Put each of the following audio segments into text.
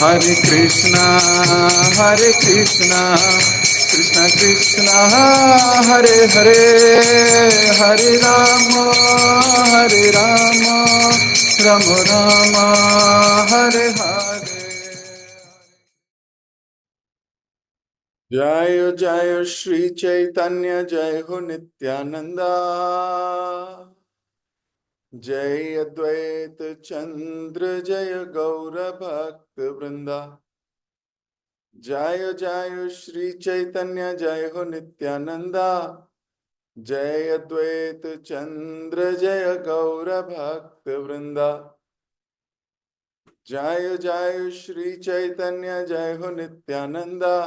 Hare Krishna, Hare Krishna, Krishna Krishna, Hare Hare, Hare Rama, Hare Rama, Rama Rama, Hare Hare. जय जय श्री चैतन्य, जय हो नित्यानंदा, जय अद्वैत चंद्र, जय गौर भक्त वृंदा। जय जय श्री चैतन्य, जय हो नित्यानंदा, जय अद्वैत चंद्र, जय गौर भक्त वृंदा। जय जय श्री चैतन्य, जय हो नित्यानंदा,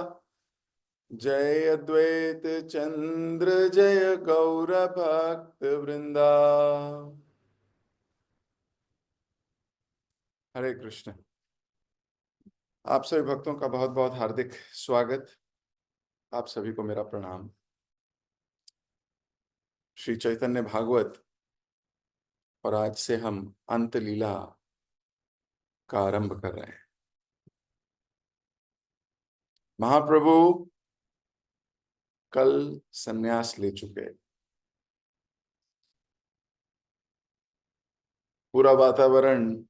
जय अद्वैत चंद्र, जय गौर भक्त वृंदा। हरे कृष्ण। आप सभी भक्तों का बहुत बहुत हार्दिक स्वागत। आप सभी को मेरा प्रणाम। श्री चैतन्य भागवत, और आज से हम अंत लीला का आरंभ कर रहे हैं। महाप्रभु कल संन्यास ले चुके। पूरा वातावरण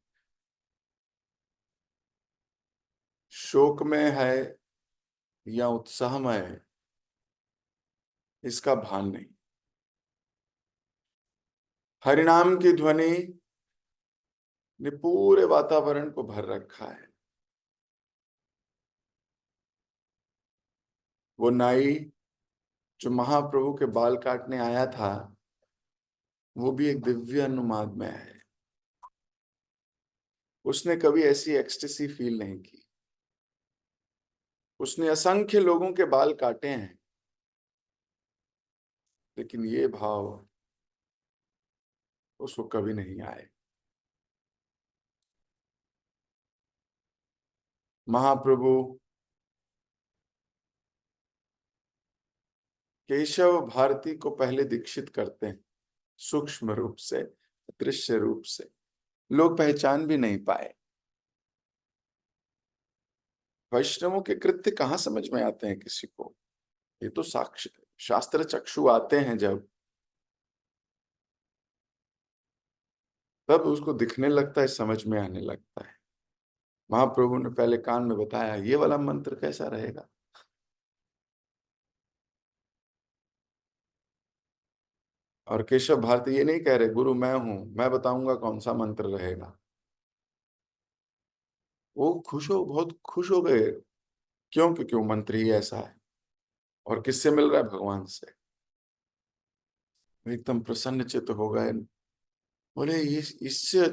शोक में है या उत्साह में है, इसका भान नहीं। हरिनाम की ध्वनि ने पूरे वातावरण को भर रखा है। वो नाई जो महाप्रभु के बाल काटने आया था, वो भी एक दिव्य अनुमाद में है। उसने कभी ऐसी एक्सटेसी फील नहीं की। उसने असंख्य लोगों के बाल काटे हैं, लेकिन ये भाव उसको कभी नहीं आए। महाप्रभु केशव भारती को पहले दीक्षित करते हैं, सूक्ष्म रूप से, दृश्य रूप से। लोग पहचान भी नहीं पाए। वैष्णवों के कृत्य कहाँ समझ में आते हैं किसी को? ये तो साक्ष शास्त्र चक्षु आते हैं जब, तब उसको दिखने लगता है, समझ में आने लगता है। महाप्रभु ने पहले कान में बताया, ये वाला मंत्र कैसा रहेगा। और केशव भारती ये नहीं कह रहे, गुरु मैं हूं, मैं बताऊंगा कौन सा मंत्र रहेगा। वो बहुत खुश हो गए। क्यों? क्योंकि वो मंत्र ही ऐसा है। और किससे मिल रहा है? भगवान से। वो एकदम प्रसन्न चित्त हो गए। बोले, ये इससे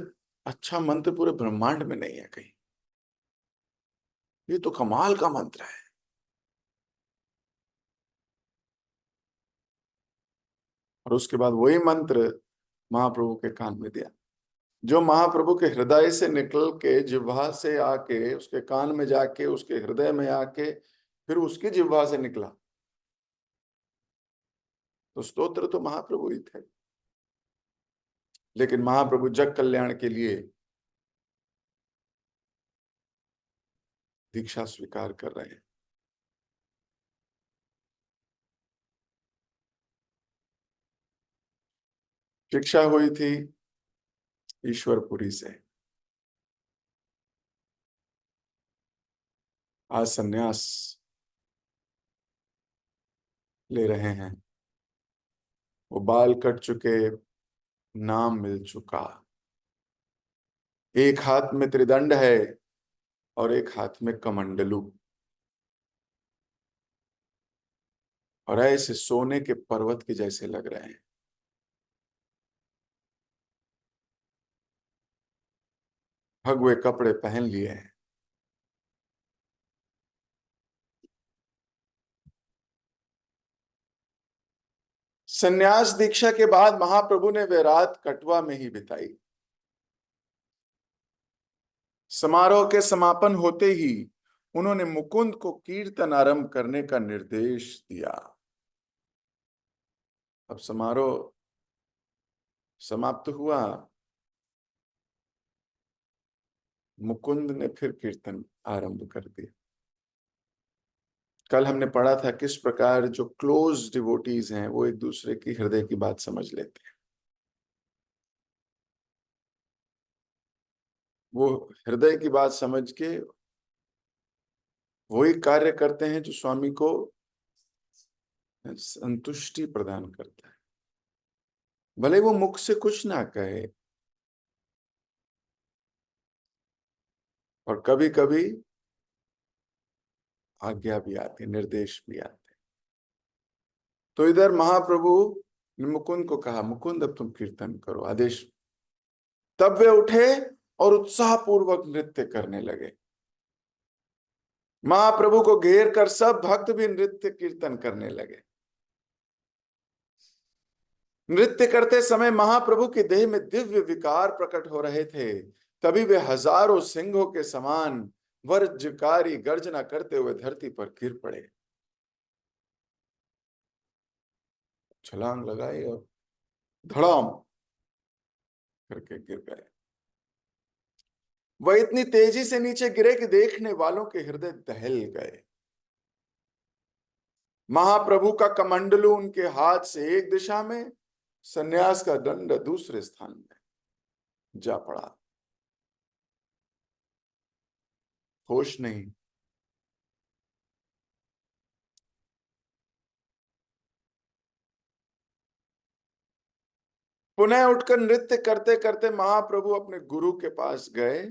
अच्छा मंत्र पूरे ब्रह्मांड में नहीं है कहीं। ये तो कमाल का मंत्र है। और उसके बाद वही मंत्र महाप्रभु के कान में दिया, जो महाप्रभु के हृदय से निकल के, जिह्वा से आके, उसके कान में जाके, उसके हृदय में आके, फिर उसकी जिह्वा से निकला। तो स्तोत्र तो महाप्रभु ही थे, लेकिन महाप्रभु जग कल्याण के लिए दीक्षा स्वीकार कर रहे हैं। शिक्षा हुई थी ईश्वरपुरी से। आज सन्यास ले रहे हैं। वो बाल कट चुके, नाम मिल चुका। एक हाथ में त्रिदंड है और एक हाथ में कमंडलू, और ऐसे सोने के पर्वत के जैसे लग रहे हैं। भगवे कपड़े पहन लिए हैं। सन्यास दीक्षा के बाद महाप्रभु ने वे रात कटवा में ही बिताई। समारोह के समापन होते ही उन्होंने मुकुंद को कीर्तन आरंभ करने का निर्देश दिया। अब समारोह समाप्त हुआ। मुकुंद ने फिर कीर्तन आरंभ कर दिया। कल हमने पढ़ा था किस प्रकार जो क्लोज डिवोटीज हैं वो एक दूसरे की हृदय की बात समझ लेते हैं। वो हृदय की बात समझ के वही कार्य करते हैं जो स्वामी को संतुष्टि प्रदान करता है। भले वो मुख से कुछ ना कहे, और कभी कभी आज्ञा भी आती, निर्देश भी आते। तो इधर महाप्रभु ने मुकुंद को कहा, मुकुंद अब तुम कीर्तन करो, आदेश। तब वे उठे और उत्साह पूर्वक नृत्य करने लगे। महाप्रभु को घेर कर सब भक्त भी नृत्य कीर्तन करने लगे। नृत्य करते समय महाप्रभु की देह में दिव्य विकार प्रकट हो रहे थे। तभी वे हजारों सिंहों के समान वज्रकारी गर्जना करते हुए धरती पर गिर पड़े। छलांग लगाई और धड़ाम करके गिर गए। वह इतनी तेजी से नीचे गिरे कि देखने वालों के हृदय दहल गए। महाप्रभु का कमंडलू उनके हाथ से एक दिशा में, सन्यास का दंड दूसरे स्थान में जा पड़ा। होश नहीं। पुनः उठकर नृत्य करते करते महाप्रभु अपने गुरु के पास गए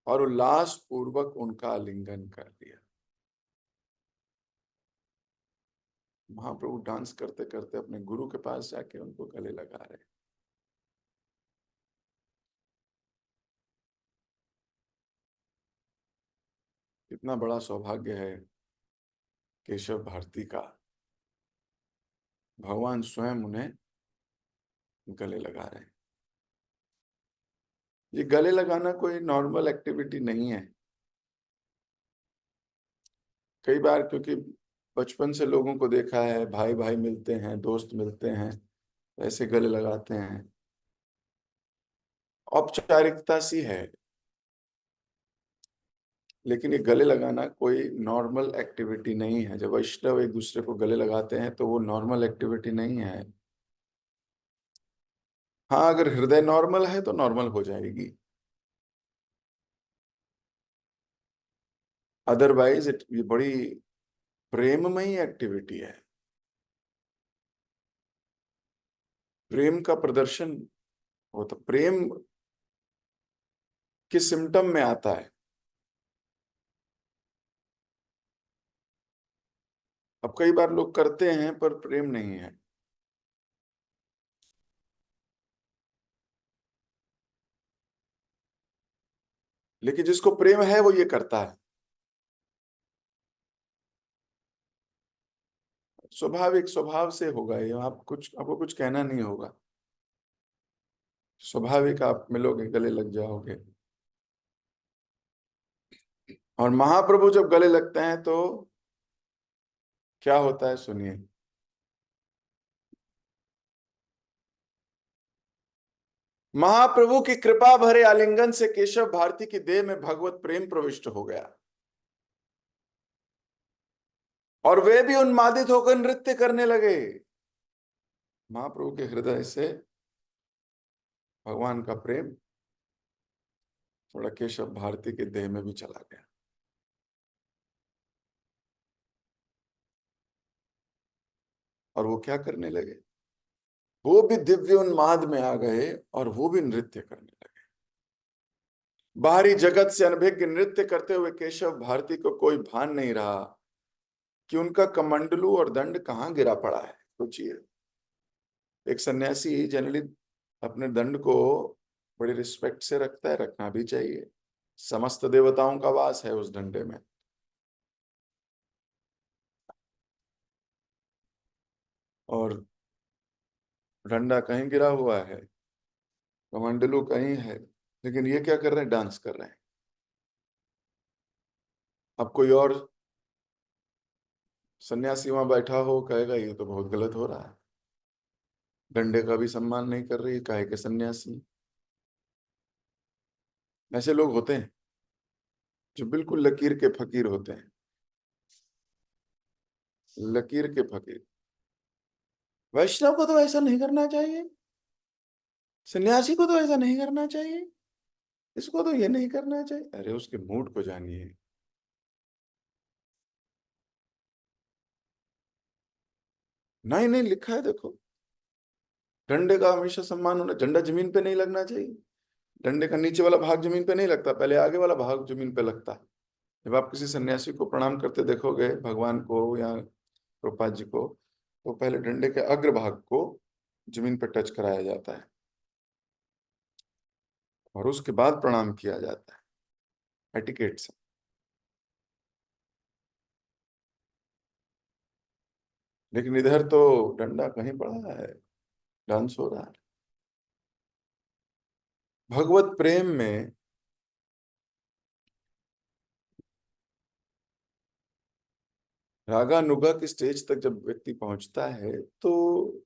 और उल्लास पूर्वक उनका आलिंगन कर दिया। महाप्रभु डांस करते करते अपने गुरु के पास जाके उनको गले लगा रहे। कितना बड़ा सौभाग्य है केशव भारती का, भगवान स्वयं उन्हें गले लगा रहे हैं। ये गले लगाना कोई नॉर्मल एक्टिविटी नहीं है। कई बार क्योंकि बचपन से लोगों को देखा है, भाई भाई मिलते हैं, दोस्त मिलते हैं, ऐसे गले लगाते हैं, औपचारिकता सी है। लेकिन ये गले लगाना कोई नॉर्मल एक्टिविटी नहीं है। जब वैष्णव एक दूसरे को गले लगाते हैं तो वो नॉर्मल एक्टिविटी नहीं है। हाँ, अगर हृदय नॉर्मल है तो नॉर्मल हो जाएगी, अदरवाइज ये बड़ी प्रेममयी एक्टिविटी है। प्रेम का प्रदर्शन होता, प्रेम किस सिम्टम में आता है। अब कई बार लोग करते हैं पर प्रेम नहीं है। लेकिन जिसको प्रेम है वो ये करता है। स्वाभाविक, स्वभाव से होगा ये। आपको कुछ कहना नहीं होगा। स्वाभाविक, आप मिलोगे गले लग जाओगे। और महाप्रभु जब गले लगते हैं तो क्या होता है, सुनिए। महाप्रभु की कृपा भरे आलिंगन से केशव भारती की देह में भगवत प्रेम प्रविष्ट हो गया और वे भी उन्मादित होकर नृत्य करने लगे। महाप्रभु के हृदय से भगवान का प्रेम थोड़ा केशव भारती के देह में भी चला गया। और वो क्या करने लगे, वो भी दिव्य उन्माद में आ गए और वो भी नृत्य करने लगे। बाहरी जगत से अनभिज्ञ नृत्य करते हुए केशव भारती को कोई भान नहीं रहा कि उनका कमंडलू और दंड कहाँ गिरा पड़ा है। सोचिए, एक सन्यासी जनरली अपने दंड को बड़ी रिस्पेक्ट से रखता है, रखना भी चाहिए। समस्त देवताओं का वास है उस डंडे में। और डंडा कहीं गिरा हुआ है, कमंडलू कहीं है, लेकिन ये क्या कर रहे हैं, डांस कर रहे हैं। अब कोई और सन्यासी वहां बैठा हो कहेगा ये तो बहुत गलत हो रहा है, डंडे का भी सम्मान नहीं कर रही, काहे के सन्यासी। ऐसे लोग होते हैं। जो बिल्कुल लकीर के फकीर होते हैं, लकीर के फकीर। वैष्णव को तो ऐसा नहीं करना चाहिए, सन्यासी को तो ऐसा नहीं करना चाहिए, इसको तो ये नहीं करना चाहिए। अरे उसके मूड को जानिए। नहीं नहीं, लिखा है देखो, डंडे का हमेशा सम्मान होना, डंडा जमीन पे नहीं लगना चाहिए। डंडे का नीचे वाला भाग जमीन पे नहीं लगता, पहले आगे वाला भाग जमीन पे लगता है। जब आप किसी सन्यासी को प्रणाम करते देखोगे, भगवान को या प्रभुपाद जी को, तो पहले डंडे के अग्र भाग को जमीन पे टच कराया जाता है और उसके बाद प्रणाम किया जाता है, एटिकेट से। लेकिन इधर तो डंडा कहीं पड़ा है, डांस हो रहा है। भगवत प्रेम में रागानुगा की स्टेज तक जब व्यक्ति पहुंचता है, तो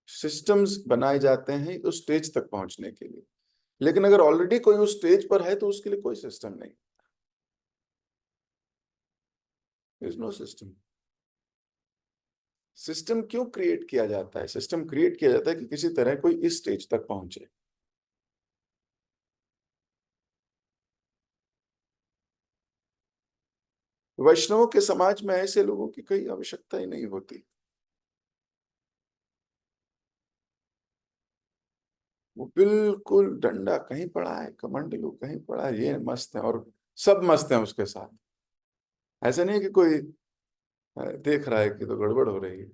सिस्टम्स बनाए जाते हैं उस स्टेज तक पहुंचने के लिए। लेकिन अगर ऑलरेडी कोई उस स्टेज पर है तो उसके लिए कोई सिस्टम नहीं, इज नो सिस्टम। सिस्टम क्यों क्रिएट किया जाता है? सिस्टम क्रिएट किया जाता है कि किसी तरह कोई इस स्टेज तक पहुंचे। वैष्णवों के समाज में ऐसे लोगों की कोई आवश्यकता ही नहीं होती। वो बिल्कुल डंडा कहीं पड़ा है, कमंडलू कहीं पड़ा है, ये मस्त है और सब मस्त है उसके साथ। ऐसा नहीं है कि कोई देख रहा है कि तो गड़बड़ हो रही है।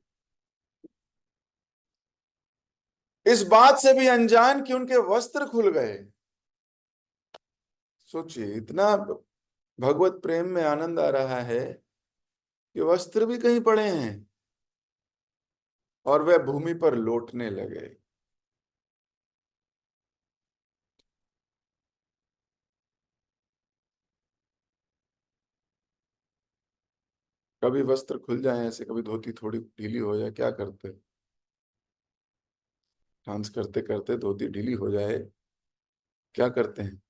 इस बात से भी अनजान कि उनके वस्त्र खुल गए। सोचिए, इतना भगवत प्रेम में आनंद आ रहा है कि वस्त्र भी कहीं पड़े हैं और वह भूमि पर लौटने लगे। कभी वस्त्र खुल जाए ऐसे, कभी धोती थोड़ी ढीली हो जाए, क्या करते? डांस करते करते धोती ढीली हो जाए, क्या करते हैं?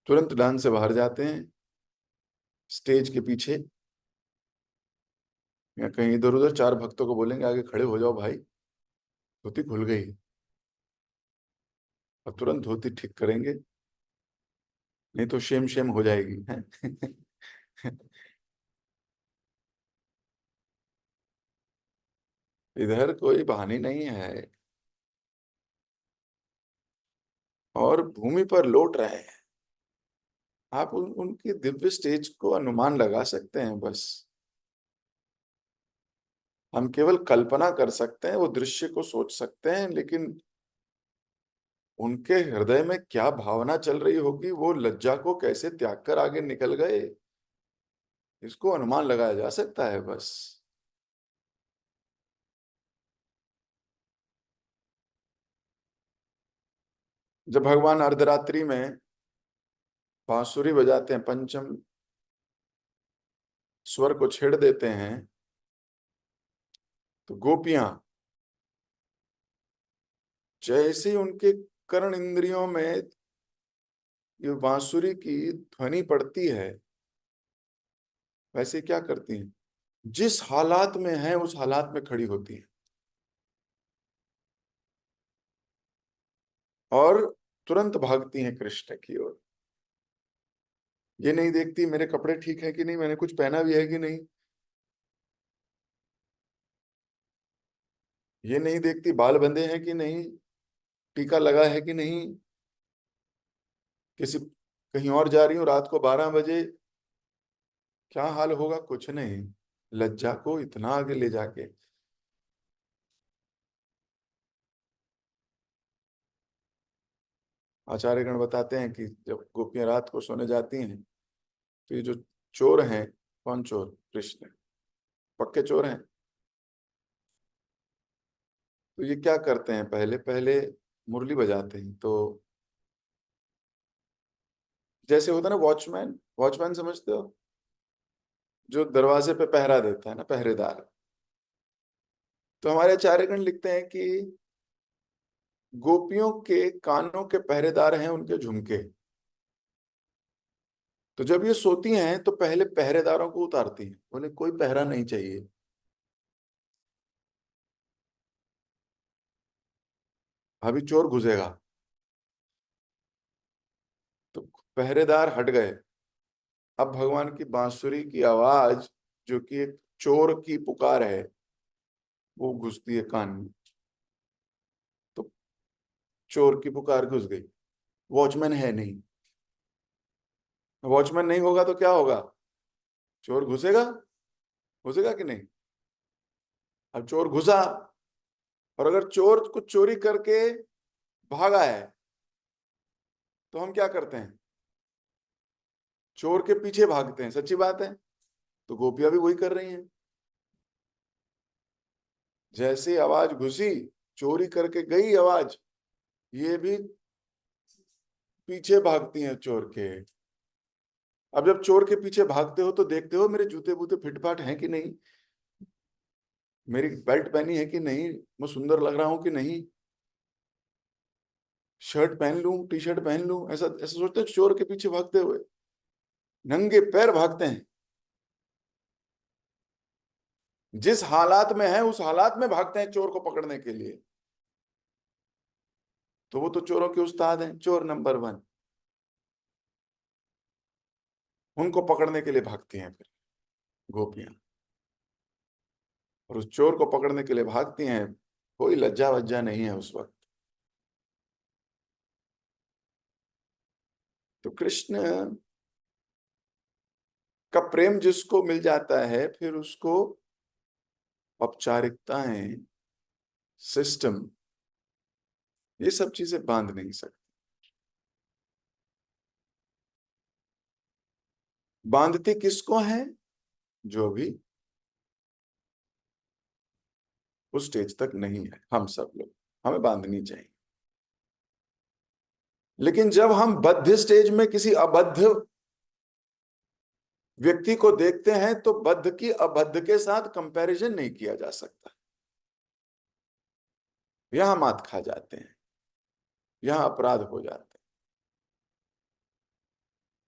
तुरंत डांस से बाहर जाते हैं, स्टेज के पीछे या कहीं इधर उधर, चार भक्तों को बोलेंगे आगे खड़े हो जाओ भाई, धोती खुल गई, और तुरंत धोती ठीक करेंगे, नहीं तो शेम शेम हो जाएगी हैं? इधर कोई बहाने नहीं है और भूमि पर लौट रहे हैं। आप उनकी दिव्य स्टेज को अनुमान लगा सकते हैं बस। हम केवल कल्पना कर सकते हैं, वो दृश्य को सोच सकते हैं, लेकिन उनके हृदय में क्या भावना चल रही होगी, वो लज्जा को कैसे त्याग कर आगे निकल गए, इसको अनुमान लगाया जा सकता है बस। जब भगवान अर्धरात्रि में बांसुरी बजाते हैं, पंचम स्वर को छेड़ देते हैं, तो गोपियां जैसे ही उनके कर्ण इंद्रियों में ये बांसुरी की ध्वनि पड़ती है, वैसे क्या करती हैं? जिस हालात में है उस हालात में खड़ी होती है और तुरंत भागती हैं कृष्ण की ओर। ये नहीं देखती मेरे कपड़े ठीक है कि नहीं, मैंने कुछ पहना भी है कि नहीं। ये नहीं देखती बाल बंधे हैं कि नहीं, टीका लगा है कि नहीं, किसी कहीं और जा रही हूँ रात को 12 बजे, क्या हाल होगा, कुछ नहीं। लज्जा को इतना आगे ले जाके। आचार्यगण बताते हैं कि जब गोपियां रात को सोने जाती हैं, तो ये जो चोर हैं, कौन चोर? कृष्ण, पक्के चोर हैं। तो ये क्या करते हैं, पहले पहले मुरली बजाते हैं, तो जैसे होता है ना वॉचमैन, वॉचमैन समझते हो, जो दरवाजे पे पहरा देता है ना, पहरेदार। तो हमारे आचार्यगण लिखते हैं कि गोपियों के कानों के पहरेदार हैं उनके झुमके। तो जब ये सोती हैं तो पहले पहरेदारों को उतारती हैं, उन्हें कोई पहरा नहीं चाहिए। अभी चोर घुसेगा, तो पहरेदार हट गए। अब भगवान की बांसुरी की आवाज, जो कि एक चोर की पुकार है, वो घुसती है कान में। तो चोर की पुकार घुस गई। वॉचमैन है नहीं। वॉचमैन नहीं होगा तो क्या होगा? चोर घुसेगा, घुसेगा कि नहीं? अब चोर घुसा, और अगर चोर कुछ चोरी करके भागा है, तो हम क्या करते हैं? चोर के पीछे भागते हैं, सच्ची बात है। तो गोपियां भी वही कर रही हैं। जैसे आवाज घुसी, चोरी करके गई आवाज, ये भी पीछे भागती हैं चोर के। अब जब चोर के पीछे भागते हो तो देखते हो मेरे जूते बूते फिटफाट हैं कि नहीं, मेरी बेल्ट पहनी है कि नहीं, मैं सुंदर लग रहा हूं कि नहीं, शर्ट पहन लूं, टी शर्ट पहन लूं, ऐसा ऐसा सोचते हैं चोर के पीछे भागते हुए। नंगे पैर भागते हैं। जिस हालात में है उस हालात में भागते हैं चोर को पकड़ने के लिए। तो वो तो चोरों के उस्ताद हैं, चोर नंबर वन। उनको पकड़ने के लिए भागती हैं फिर गोपियां। और उस चोर को पकड़ने के लिए भागती हैं, कोई लज्जा वज्जा नहीं है उस वक्त। तो कृष्ण का प्रेम जिसको मिल जाता है, फिर उसको औपचारिकताएं, सिस्टम, ये सब चीजें बांध नहीं सकती। बांधती किसको है? जो भी उस स्टेज तक नहीं है, हम सब लोग, हमें बांधनी चाहिए। लेकिन जब हम बद्ध स्टेज में किसी अबद्ध व्यक्ति को देखते हैं, तो बद्ध की अबद्ध के साथ कंपैरिजन नहीं किया जा सकता। यहां मात खा जाते हैं, यहां अपराध हो जाते हैं।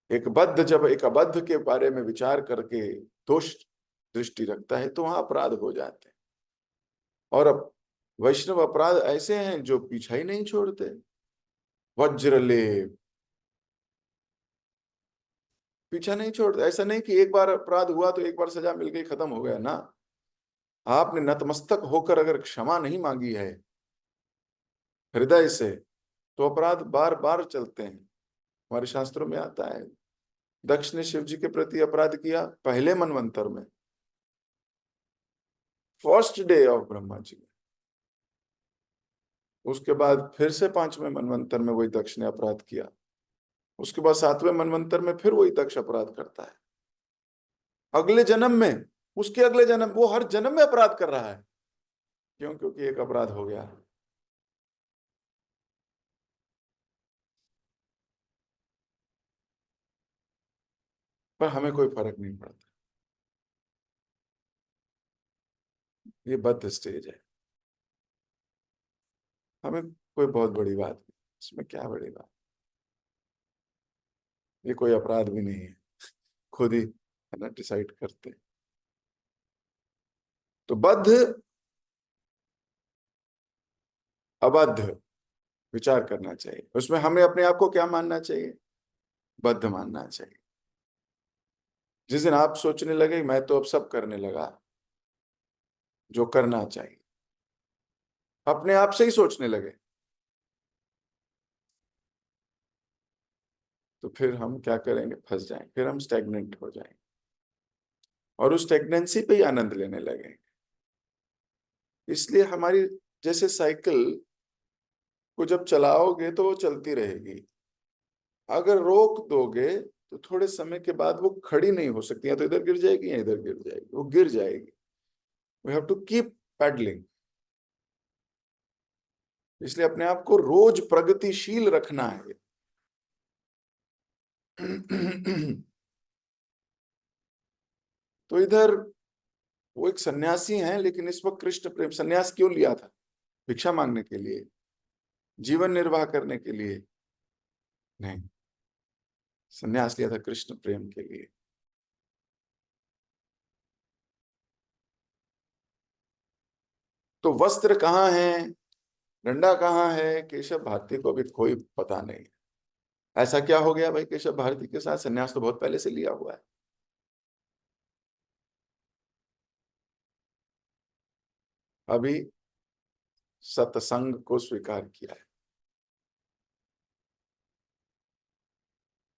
एक बद्ध जब एक अबद्ध के बारे में विचार करके दोष दृष्टि रखता है, तो वहां अपराध हो जाते हैं। और अब वैष्णव अपराध ऐसे हैं जो पीछा ही नहीं छोड़ते। वज्रलेप, पीछा नहीं छोड़ते। ऐसा नहीं कि एक बार अपराध हुआ तो एक बार सजा मिल गई, खत्म हो गया ना। आपने नतमस्तक होकर अगर क्षमा नहीं मांगी है हृदय से, तो अपराध बार बार चलते हैं। हमारे शास्त्रों में आता है, दक्ष ने शिव जी के प्रति अपराध किया पहले मनवंतर में, first day of Brahma ji में। उसके बाद फिर से पांचवें मनवंतर में वही दक्ष ने अपराध किया। उसके बाद सातवें मनवंतर में फिर वही दक्ष अपराध करता है। अगले जन्म में, उसके अगले जन्म, वो हर जन्म में अपराध कर रहा है। क्यों? क्योंकि एक अपराध हो गया। पर हमें कोई फर्क नहीं पड़ता। ये बद्ध स्टेज है। हमें कोई बहुत बड़ी बात नहीं, इसमें क्या बड़ी बात? ये कोई अपराध भी नहीं है, खुद ही है ना डिसाइड करते हैं। तो बद्ध अबद्ध विचार करना चाहिए, उसमें हमें अपने आप को क्या मानना चाहिए? बद्ध मानना चाहिए। जिस दिन आप सोचने लगे मैं तो अब सब करने लगा जो करना चाहिए, अपने आप से ही सोचने लगे, तो फिर हम क्या करेंगे? फंस जाएंगे, फिर हम स्टेगनेंट हो जाएंगे, और उस स्टेगनेंसी पे ही आनंद लेने लगेंगे। इसलिए हमारी, जैसे साइकिल को जब चलाओगे तो वो चलती रहेगी, अगर रोक दोगे तो थोड़े समय के बाद वो खड़ी नहीं हो सकती, या तो इधर गिर जाएगी या इधर गिर जाएगी, वो गिर जाएगी। We have to keep paddling. इसलिए अपने आप को रोज प्रगतिशील रखना है। तो इधर वो एक सन्यासी हैं, लेकिन इस वक्त कृष्ण प्रेम, सन्यास क्यों लिया था? भिक्षा मांगने के लिए? जीवन निर्वाह करने के लिए? नहीं। संन्यास लिया था कृष्ण प्रेम के लिए। तो वस्त्र कहाँ है, डंडा कहाँ है, केशव भारती को अभी कोई पता नहीं। ऐसा क्या हो गया भाई केशव भारती के साथ? संन्यास तो बहुत पहले से लिया हुआ है। अभी सत्संग को स्वीकार किया है,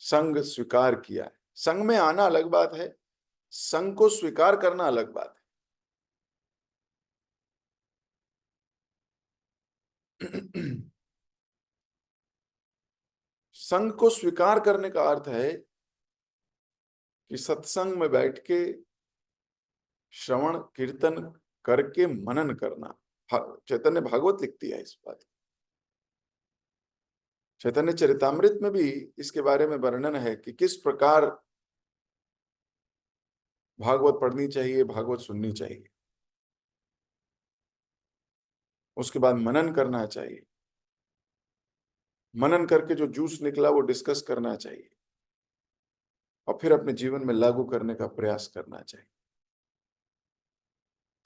संग स्वीकार किया है। संग में आना अलग बात है, संग को स्वीकार करना अलग बात है। संग को स्वीकार करने का अर्थ है कि सत्संग में बैठ के श्रवण कीर्तन करके मनन करना। चैतन्य भागवत लिखती है इस बात। चैतन्य चरितामृत में भी इसके बारे में वर्णन है कि किस प्रकार भागवत पढ़नी चाहिए, भागवत सुननी चाहिए, उसके बाद मनन करना चाहिए, मनन करके जो जूस निकला वो डिस्कस करना चाहिए, और फिर अपने जीवन में लागू करने का प्रयास करना चाहिए।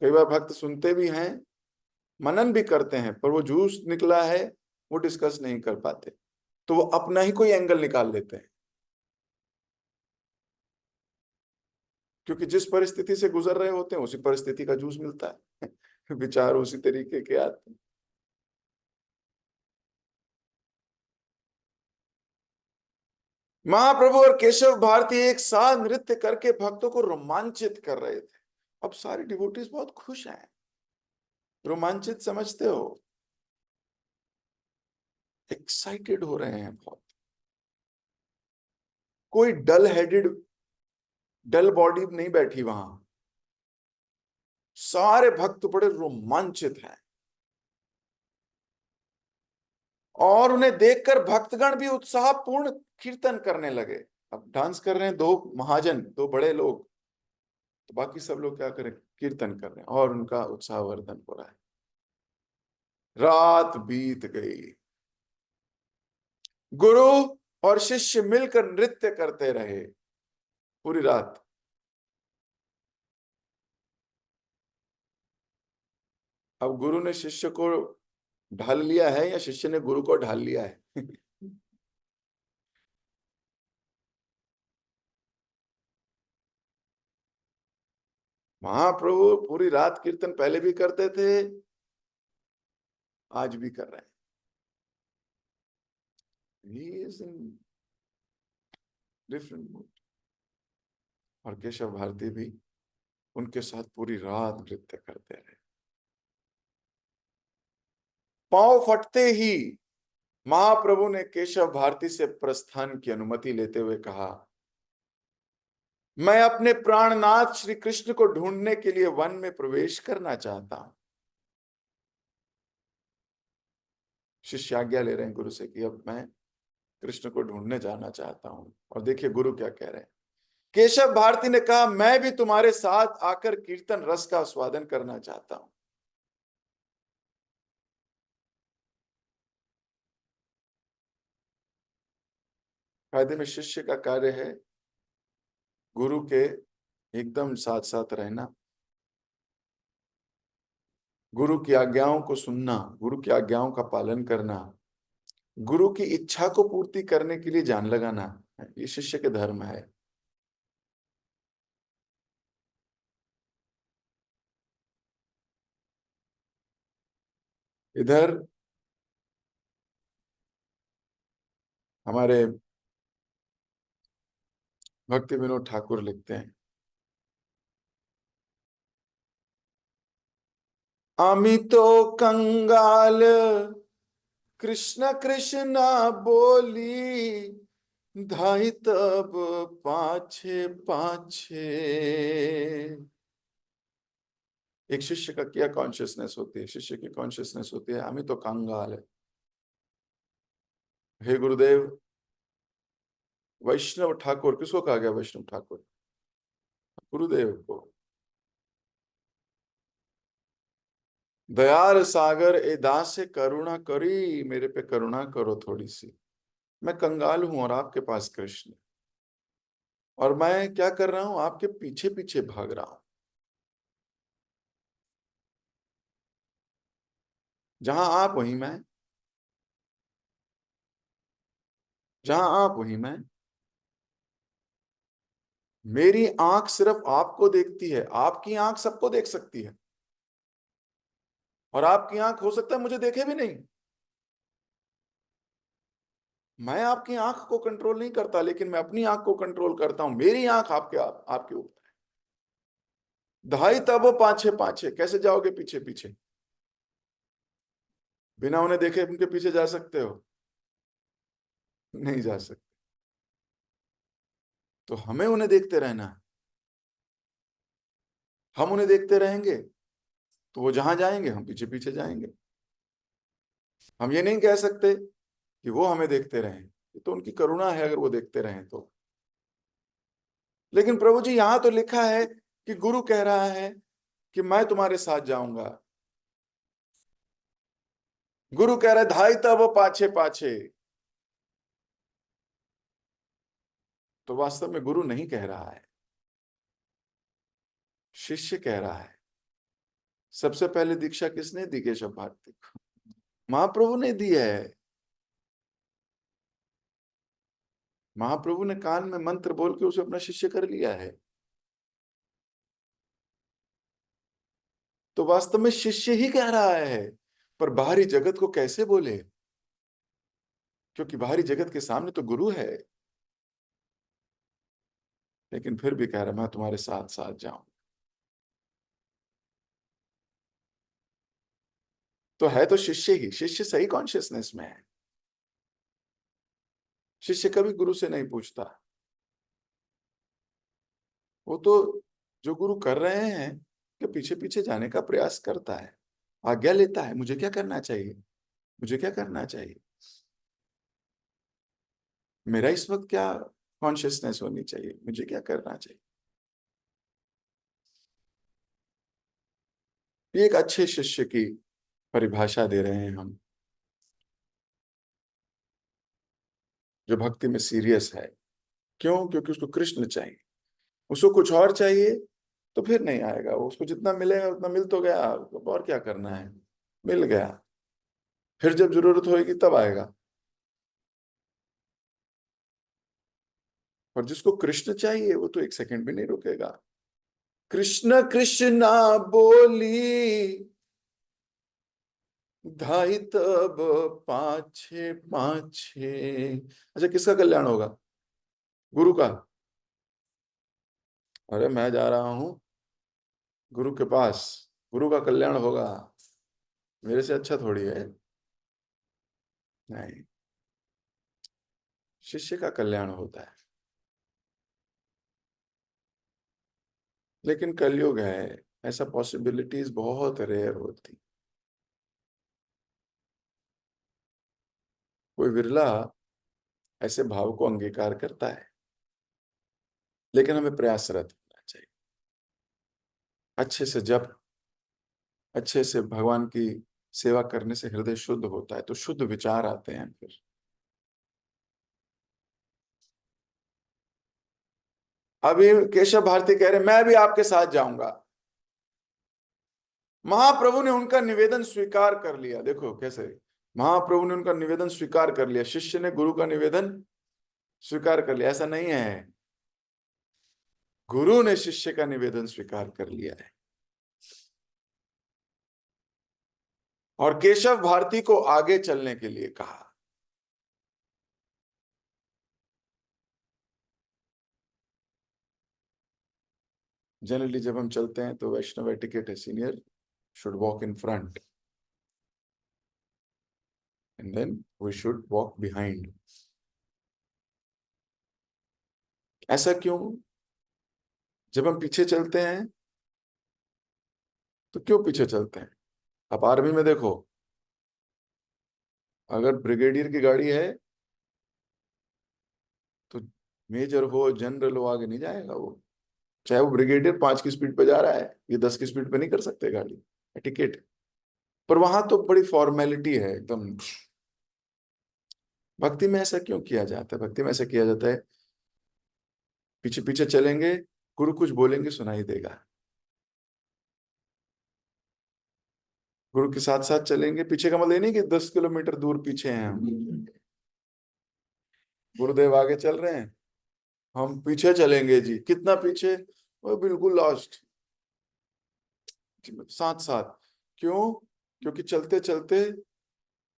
कई बार भक्त सुनते भी हैं, मनन भी करते हैं, पर वो जूस निकला है वो डिस्कस नहीं कर पाते, तो वो अपना ही कोई एंगल निकाल लेते हैं, क्योंकि जिस परिस्थिति से गुजर रहे होते हैं उसी परिस्थिति का जूस मिलता है। विचार उसी तरीके के आते हैं। महाप्रभु और केशव भारती एक साथ नृत्य करके भक्तों को रोमांचित कर रहे थे। अब सारे डिवोटीज बहुत खुश हैं। रोमांचित समझते हो, एक्साइटेड हो रहे हैं बहुत। कोई डल हेडेड, डल बॉडी नहीं बैठी वहां, सारे भक्त बड़े रोमांचित हैं। और उन्हें देखकर भक्तगण भी उत्साहपूर्ण कीर्तन करने लगे। अब डांस कर रहे हैं दो महाजन, दो बड़े लोग, तो बाकी सब लोग क्या करें, कीर्तन कर रहे हैं और उनका उत्साहवर्धन हो रहा है। रात बीत गई, गुरु और शिष्य मिलकर नृत्य करते रहे पूरी रात। अब गुरु ने शिष्य को ढाल लिया है या शिष्य ने गुरु को ढाल लिया है? महाप्रभु पूरी रात कीर्तन पहले भी करते थे, आज भी कर रहे हैं। He is in different mood। और केशव भारती भी उनके साथ पूरी रात नृत्य करते रहे। पांव फटते ही महाप्रभु ने केशव भारती से प्रस्थान की अनुमति लेते हुए कहा, मैं अपने प्राणनाथ श्री कृष्ण को ढूंढने के लिए वन में प्रवेश करना चाहता हूं। शिष्य आज्ञा ले रहे हैं गुरु से कि अब मैं कृष्ण को ढूंढने जाना चाहता हूं। और देखिए गुरु क्या कह रहे हैं। केशव भारती ने कहा, मैं भी तुम्हारे साथ आकर कीर्तन रस का स्वादन करना चाहता हूं। फायदे में शिष्य का कार्य है गुरु के एकदम साथ साथ रहना, गुरु की आज्ञाओं को सुनना, गुरु की आज्ञाओं का पालन करना, गुरु की इच्छा को पूर्ति करने के लिए जान लगाना। ये शिष्य के धर्म है। इधर हमारे भक्ति विनोद ठाकुर लिखते हैं, अमितो कंगाल कृष्ण कृष्ण बोली, धाई तब पाछे पाछे। एक शिष्य का क्या कॉन्शियसनेस होती है? शिष्य की कॉन्शियसनेस होती है, अमितो कंगाल है। हे गुरुदेव, वैष्णव ठाकुर किसको कहा गया? वैष्णव ठाकुर गुरुदेव को। दयाल सागर ए दास से करुणा करी, मेरे पे करुणा करो थोड़ी सी, मैं कंगाल हूं और आपके पास कृष्ण। और मैं क्या कर रहा हूं, आपके पीछे पीछे भाग रहा हूं। जहां आप वहीं मैं, जहां आप वहीं मैं। मेरी आंख सिर्फ आपको देखती है, आपकी आंख सबको देख सकती है, और आपकी आंख हो सकता है मुझे देखे भी नहीं। मैं आपकी आंख को कंट्रोल नहीं करता, लेकिन मैं अपनी आंख को कंट्रोल करता हूं। मेरी आंख आपके ऊपर है। धाई तब पाछे पाछे, कैसे जाओगे पीछे पीछे? बिना उन्हें देखे उनके पीछे जा सकते हो? नहीं जा सकते। तो हमें उन्हें देखते रहना है। हम उन्हें देखते रहेंगे तो वो जहां जाएंगे हम पीछे पीछे जाएंगे। हम ये नहीं कह सकते कि वो हमें देखते रहें, ये तो उनकी करुणा है अगर वो देखते रहें तो। लेकिन प्रभु जी, यहां तो लिखा है कि गुरु कह रहा है कि मैं तुम्हारे साथ जाऊंगा। गुरु कह रहा है धाई तब पाछे पाछे। तो वास्तव में गुरु नहीं कह रहा है, शिष्य कह रहा है। सबसे पहले दीक्षा किसने दी केशव भारती को? महाप्रभु ने दी है। महाप्रभु ने कान में मंत्र बोल के उसे अपना शिष्य कर लिया है। तो वास्तव में शिष्य ही कह रहा है, पर बाहरी जगत को कैसे बोले? क्योंकि बाहरी जगत के सामने तो गुरु है। लेकिन फिर भी कह रहा मैं तुम्हारे साथ साथ जाऊं। तो है तो शिष्य ही, शिष्य सही कॉन्शियसनेस में है। शिष्य कभी गुरु से नहीं पूछता। वो तो जो गुरु कर रहे हैं के पीछे पीछे जाने का प्रयास करता है, आज्ञा लेता है, मुझे क्या करना चाहिए, मुझे क्या करना चाहिए, मेरा इस वक्त क्या कॉन्शियसनेस होनी चाहिए, मुझे क्या करना चाहिए। ये एक अच्छे शिष्य की परिभाषा दे रहे हैं हम, जो भक्ति में सीरियस है। क्यों? क्योंकि उसको कृष्ण चाहिए। उसको कुछ और चाहिए तो फिर नहीं आएगा। उसको जितना मिलेगा उतना मिल तो गया, और क्या करना है, मिल गया। फिर जब जरूरत होगी तब आएगा। और जिसको कृष्ण चाहिए वो तो एक सेकंड भी नहीं रुकेगा। कृष्ण कृष्णा बोली, धाई तब पाछे पाछे। अच्छा, किसका कल्याण होगा? गुरु का। अरे मैं जा रहा हूं गुरु के पास, गुरु का कल्याण होगा, मेरे से अच्छा थोड़ी है। नहीं, शिष्य का कल्याण होता है। लेकिन कलयुग है, ऐसा पॉसिबिलिटीज बहुत रेयर होती। कोई विरला ऐसे भाव को अंगीकार करता है। लेकिन हमें प्रयासरत होना चाहिए। अच्छे से जप, अच्छे से भगवान की सेवा करने से हृदय शुद्ध होता है, तो शुद्ध विचार आते हैं। फिर अभी केशव भारती कह रहे मैं भी आपके साथ जाऊंगा। महाप्रभु ने उनका निवेदन स्वीकार कर लिया। देखो कैसे महाप्रभु ने उनका निवेदन स्वीकार कर लिया, शिष्य ने गुरु का निवेदन स्वीकार कर लिया। ऐसा नहीं है, गुरु ने शिष्य का निवेदन स्वीकार कर लिया है। और केशव भारती को आगे चलने के लिए कहा। जनरली जब हम चलते हैं तो वैष्णव एटिकेट है, senior should walk in front and then we should walk behind. ऐसा क्यों? जब हम पीछे चलते हैं तो क्यों पीछे चलते हैं? आप आर्मी में देखो, अगर ब्रिगेडियर की गाड़ी है तो मेजर हो जनरल हो आगे नहीं जाएगा वो। चाहे वो ब्रिगेडियर 5 की स्पीड पे जा रहा है, ये 10 की स्पीड पे नहीं कर सकते गाड़ी, टिकट। पर वहां तो बड़ी फॉर्मेलिटी है एकदम। भक्ति में ऐसा क्यों किया जाता है? भक्ति में ऐसा किया जाता है पीछे पीछे चलेंगे, गुरु कुछ बोलेंगे सुनाई देगा। गुरु के साथ साथ चलेंगे, पीछे का मतलब ये नहीं कि 10 किलोमीटर दूर पीछे हैं हम। गुरुदेव आगे चल रहे हैं, हम पीछे चलेंगे जी। कितना पीछे? वो बिल्कुल लास्ट, साथ साथ। क्यों? क्योंकि चलते चलते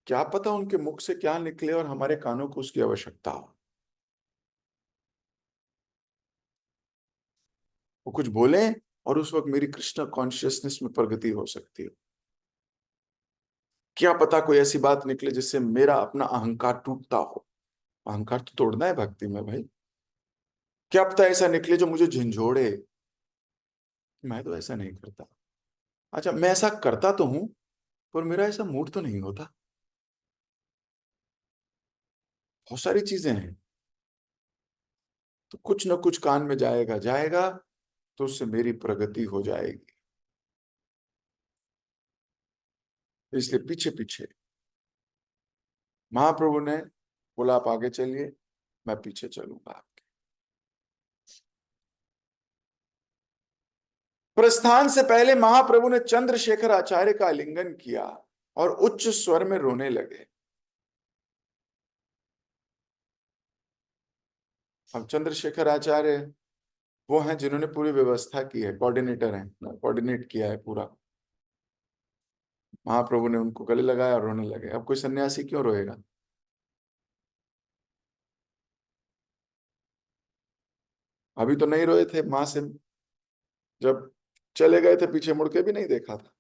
क्या पता उनके मुख से क्या निकले और हमारे कानों को उसकी आवश्यकता हो। वो कुछ बोले और उस वक्त मेरी कृष्णा कॉन्शियसनेस में प्रगति हो सकती है। क्या पता कोई ऐसी बात निकले जिससे मेरा अपना अहंकार टूटता हो। अहंकार तो तोड़ना है भक्ति में भाई। क्या पता ऐसा निकले जो मुझे झंझोड़े। मैं तो ऐसा नहीं करता। अच्छा, मैं ऐसा करता तो हूं, पर मेरा ऐसा मूड तो नहीं होता। बहुत सारी चीजें हैं। तो कुछ ना कुछ कान में जाएगा जाएगा, तो उससे मेरी प्रगति हो जाएगी। इसलिए पीछे पीछे महाप्रभु ने बोला, आप आगे चलिए, मैं पीछे चलूंगा आपके। प्रस्थान से पहले महाप्रभु ने चंद्रशेखर आचार्य का आलिंगन किया और उच्च स्वर में रोने लगे। अब चंद्रशेखर आचार्य वो हैं जिन्होंने पूरी व्यवस्था की है, कोऑर्डिनेटर हैं, कोऑर्डिनेट किया है पूरा। महाप्रभु ने उनको गले लगाया और रोने लगे। अब कोई सन्यासी क्यों रोएगा? अभी तो नहीं रोए थे मां से, जब चले गए थे पीछे मुड़ के भी नहीं देखा था।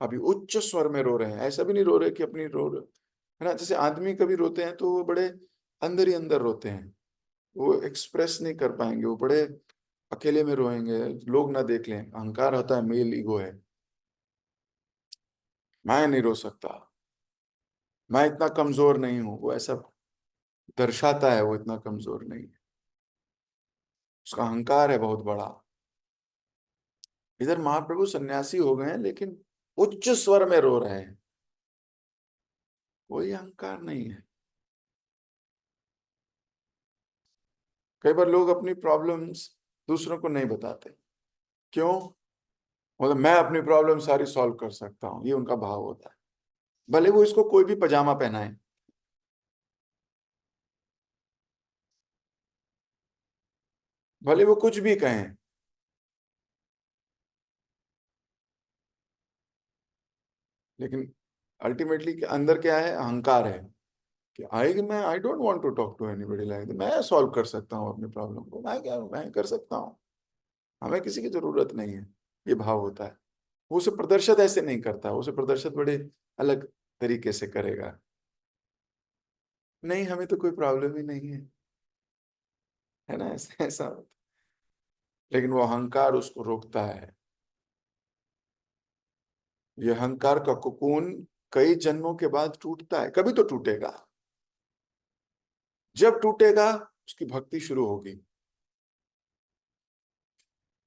अभी उच्च स्वर में रो रहे हैं, ऐसा भी नहीं रो रहे कि अपनी रो रहे, है ना। जैसे आदमी कभी रोते हैं तो वो बड़े अंदर ही अंदर रोते हैं, वो एक्सप्रेस नहीं कर पाएंगे, वो बड़े अकेले में रोएंगे, लोग ना देख लें। अहंकार होता है, मेल ईगो है। मैं नहीं रो सकता, मैं इतना कमजोर नहीं हूं, वो ऐसा दर्शाता है वो इतना कमजोर नहीं है। उसका अहंकार है बहुत बड़ा। इधर महाप्रभु सन्यासी हो गए हैं लेकिन उच्च स्वर में रो रहे हैं, कोई अहंकार नहीं है। कई बार लोग अपनी प्रॉब्लम्स दूसरों को नहीं बताते। क्यों? मतलब मैं अपनी प्रॉब्लम सारी सॉल्व कर सकता हूँ, ये उनका भाव होता है। भले वो इसको कोई भी पजामा पहनाए, भले वो कुछ भी कहें, लेकिन अल्टीमेटली अंदर क्या है? अहंकार है कि I don't want to talk to anybody like, मैं सॉल्व कर सकता हूँ अपनी प्रॉब्लम को, मैं क्या, मैं कर सकता हूँ, हमें किसी की जरूरत नहीं है। ये भाव होता है। वो उसे प्रदर्शित ऐसे नहीं करता, उसे प्रदर्शित बड़े अलग तरीके से करेगा। नहीं, हमें तो कोई प्रॉब्लम ही नहीं है ना, ऐसा ऐसा होता है। लेकिन वो अहंकार उसको रोकता है। ये अहंकार का कोकून कई जन्मों के बाद टूटता है, कभी तो टूटेगा। जब टूटेगा उसकी भक्ति शुरू होगी।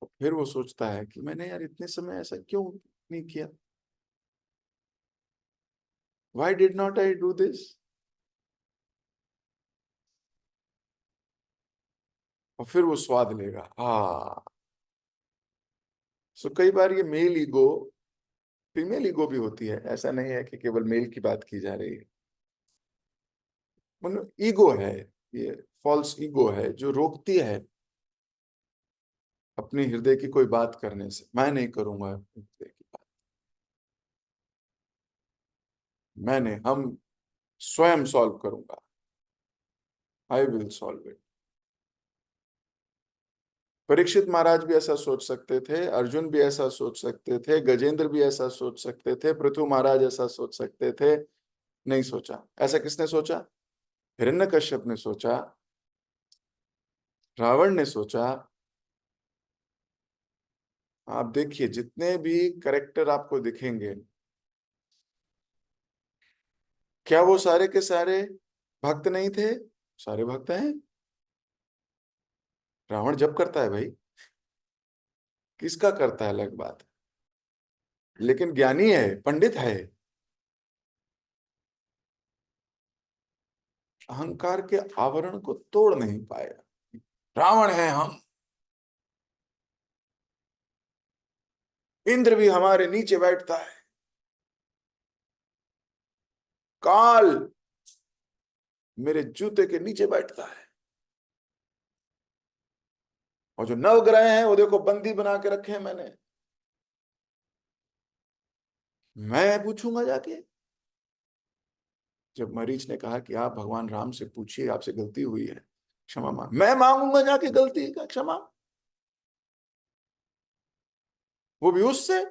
और फिर वो सोचता है कि मैंने यार इतने समय ऐसा क्यों नहीं किया, why did not I do this. और फिर वो स्वाद लेगा। हाँ। सो कई बार ये मेल ईगो, फीमेल ईगो भी होती है, ऐसा नहीं है कि केवल मेल की बात की जा रही है। मतलब ईगो है, ये फॉल्स ईगो है जो रोकती है अपनी हृदय की कोई बात करने से। मैं नहीं करूंगा अपने हृदय की बात, मैंने हम स्वयं सॉल्व करूंगा, I will solve it. Parikshit Maharaj भी ऐसा सोच सकते थे, अर्जुन भी ऐसा सोच सकते थे, गजेंद्र भी ऐसा सोच सकते थे, पृथु महाराज ऐसा सोच सकते थे। नहीं सोचा। ऐसा किसने सोचा? हिरण्यकश्यप ने सोचा, रावण ने सोचा। आप देखिए जितने भी करेक्टर आपको दिखेंगे, क्या वो सारे के सारे भक्त नहीं थे? सारे भक्त हैं। रावण जब करता है भाई, किसका करता है अलग बात है, लेकिन ज्ञानी है, पंडित है। अहंकार के आवरण को तोड़ नहीं पाया। रावण है हम, इंद्र भी हमारे नीचे बैठता है, काल मेरे जूते के नीचे बैठता है, और जो नवग्रह हैं वो देखो बंदी बना के रखे हैं मैंने, मैं पूछूंगा जाके। जब मरीच ने कहा कि आप भगवान राम से पूछिए, आपसे गलती हुई है, क्षमा मांग, मैं मांगूंगा जाके गलती का क्षमा, वो भी उससे,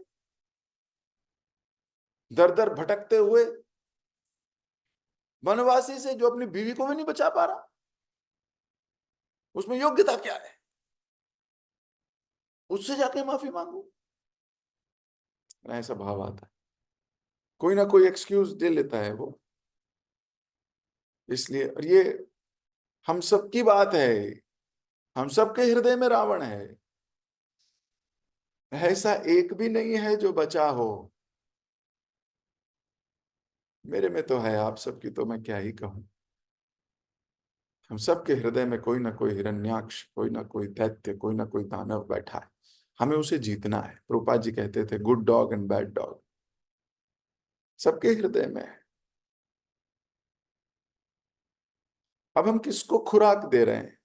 दर दर भटकते हुए वनवासी से, जो अपनी बीवी को भी नहीं बचा पा रहा। उसमें योग्यता क्या है, उससे जाके माफी मांगू? ऐसा भाव आता है, कोई ना कोई एक्सक्यूज दे लेता है वो। इसलिए, और ये हम सबकी बात है, हम सबके हृदय में रावण है, ऐसा एक भी नहीं है जो बचा हो। मेरे में तो है, आप सबकी तो मैं क्या ही कहूं। हम सबके हृदय में कोई ना कोई हिरण्याक्ष, कोई ना कोई दैत्य, कोई ना कोई दानव बैठा है। हमें उसे जीतना है। प्रभुपाद जी कहते थे, good dog and bad dog सबके हृदय में है। अब हम किसको खुराक दे रहे हैं,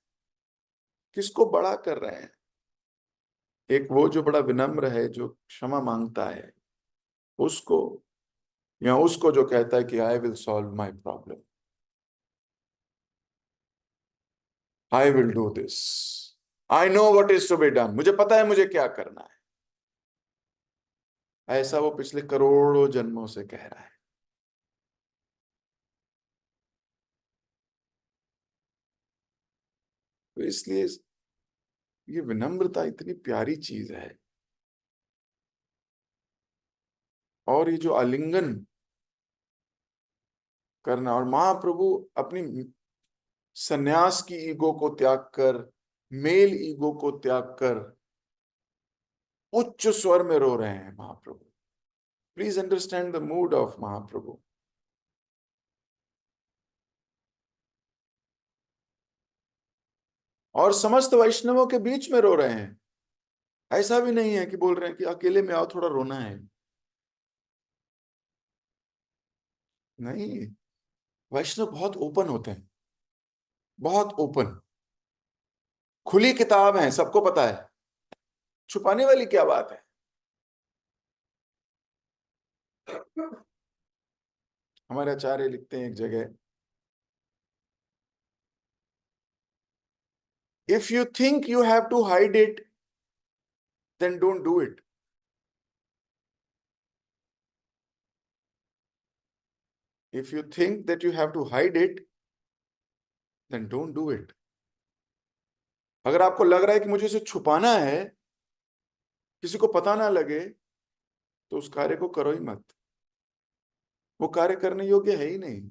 किसको बड़ा कर रहे हैं? एक वो जो बड़ा विनम्र है, जो क्षमा मांगता है, उसको, या उसको जो कहता है कि I will solve my problem, I will do this, I know what is to be done, मुझे पता है मुझे क्या करना है। ऐसा वो पिछले करोड़ों जन्मों से कह रहा है। तो इसलिए ये विनम्रता इतनी प्यारी चीज है। और ये जो आलिंगन करना, और महाप्रभु अपनी सन्यास की ईगो को त्याग कर, मेल ईगो को त्याग कर उच्च स्वर में रो रहे हैं Mahaprabhu. Please understand the mood of Mahaprabhu. और समस्त वैष्णवों के बीच में रो रहे हैं। ऐसा भी नहीं है कि बोल रहे हैं कि अकेले में आओ थोड़ा रोना है, नहीं। वैष्णव बहुत ओपन होते हैं, बहुत ओपन, खुली किताब है, सबको पता है, छुपाने वाली क्या बात है। हमारे आचार्य लिखते हैं एक जगह, if you think you have to hide it, then don't do it. If you think that you have to hide it, then don't do it. अगर आपको लग रहा है कि मुझे इसे छुपाना है, किसी को पता ना लगे, तो उस कार्य को करो ही मत। वो कार्य करने योग्य है ही नहीं।